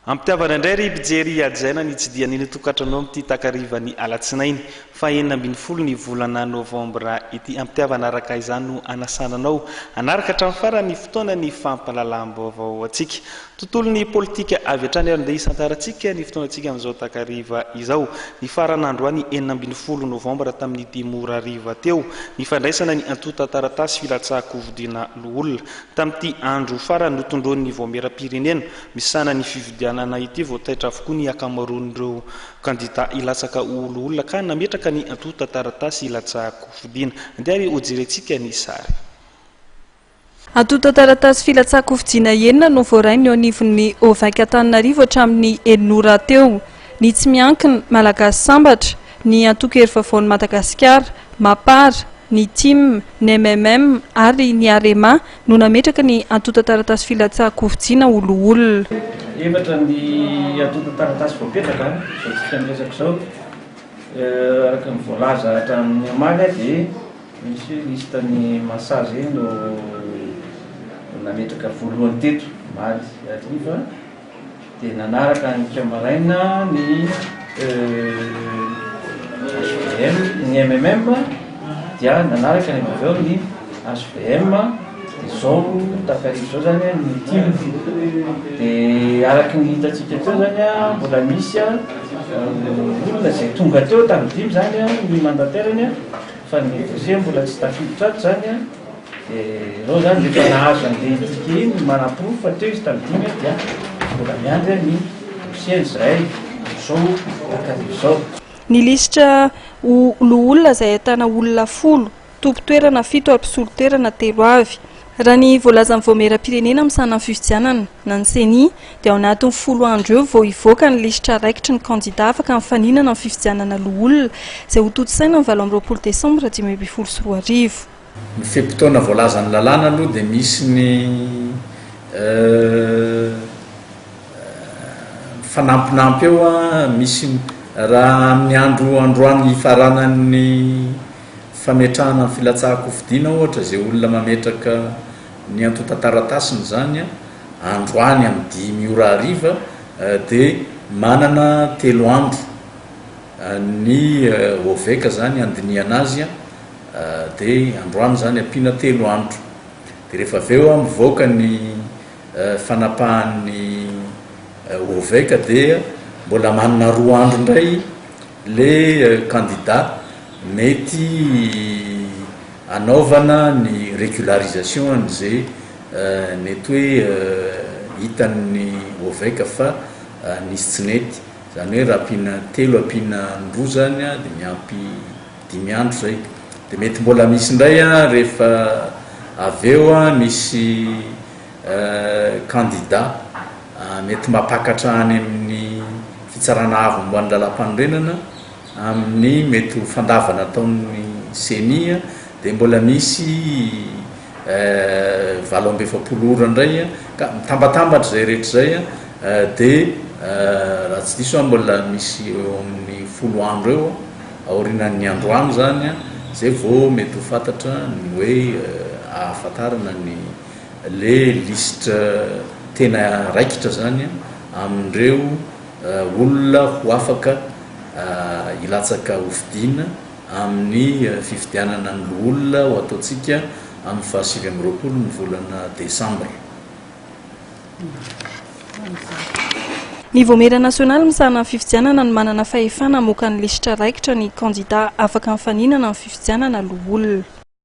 Ampitiavana indray ry mpijery ajaina ny tsidian'ny tokatranao amin'ity takarivany alatsinainy fa 20 ny volana novambra ity. Ampitiavana araka izany no anasananao anaraka hatramin'ny farany fotoana ny fampalalam-baovao antsika. Tontolon'ny politika avy hatrany ary andeha isantarantsika ny fotoanantsika amin'izao takariva izao. Ny farany androany 20 novambra tamin'ny 10 ariva teo ny fandraisana ny antota taratasy filatsaham-kofidiana olona. Tamin'ity andro farany notondroan'ny voameram-pirenena misana ny fifidianana ity voataitra avokoa ny akamaroan'ireo kandida ilatsaka olona ka nametraka ny antota taratasy ilatsaham-kofidiana. Andeha hojerentsika ny sary. Antota taratasy filatsaham-kofidiana enina no voarainy eo anivon'ny Ovaika-Antananarivo hatramin'ny 900 teo. Ny tsy miankina Malagasy Sambatra, ny Antoko Erivavaon'i Madagasikara, Mapara, ny TIM, ny MMM ary ny Arema no nametraka ny antota taratasy filatsaham-kofidiana olona. Efatra ny antota taratasy voapetraka zao tsika miresaka zao araka ny voalaza hatramin'ny amaly dia misy listan'ny masazy no nametraka voalohany teto maly ariva dia nanaraka ny Camaraina, ny HVM, ny MMM dia nanaraka ny aveo ny HVM zao takarivo zao zany ny TIM dia araky ny hitatsika teo zany mbola misy olona zay tonga teo tamin'ny dimy zany ny mandaterany fa ny dossier mbola tsy tafiditra ato zany dia reo zany rehefa nahazo andeha itika iny manam-po fa teo izy tamin'ny dimy dia mbola miandry ny dossier izay zao takarivo zao. Ny lisitra olona izay ahitana olona 10, tompo-toerana 7 ary mpisolo-toerana 3 avy. Raha ny voalazan'ny voameram-pirenena misana ny fifidianana na ny CENI dia ao anatin'ny 10 andro eo vao hivoaka ny lisitra raikitry ny kandida afaka mifaninana amin'ny fifidianana olona izay ho toto-saina ny 20 desambra 2024. Ny feim-potoana voalazan'ny lalàna aloha dia misy ny fanampinampy eo misy raha amin'ny androany hifaranan'ny fametrahana ny filatsaham-kofidiana ohatra izay olona mametraka ny antota taratasiny zany androany amin'ny 10 ariva dia manana 3 andro ny Ovaika zany andiniana azy dia androany zany ampiana 3 andro dia rehefa aveo mivoaka ny fanapahan'ny Ovaika dia mbola manana 2 andro indray le kandida mety anaovana ny régularisation an'izay mety hoe hitan'ny Ovaika fa nisy tsy nety zany hoe raha ampiana 3 ampiana 2 zany dia miampy 5 andro zay dia mety mbola misy indray rehefa aveo misy kandida mety mapakatra any amin'ny fitsarana avo momba ny lalam-panorenana amin'ny mety ho fandavana ataon'ny CENI dia mbola misy 27 ora indray ka mitambatambatra zay rehetra zay dia raha tsy diso mbola misy eo amin'ny 10 andro eo aorinan'ny androany zany zay vao mety ho fantatra ny hoe ahafantarana ny le lisitra tena raikitra zany amin'ireo olona ho afaka ilatsaka hofidiana amin'ny fifidianana ny olona ho ataontsika amin'ny 27 ny volana desambra. Ny voamera nasionaly misana ny fifidianana no manana fahefana hamoaka ny lisitra raikitra ny kandida afaka mifaninana amin'ny fifidianana olona.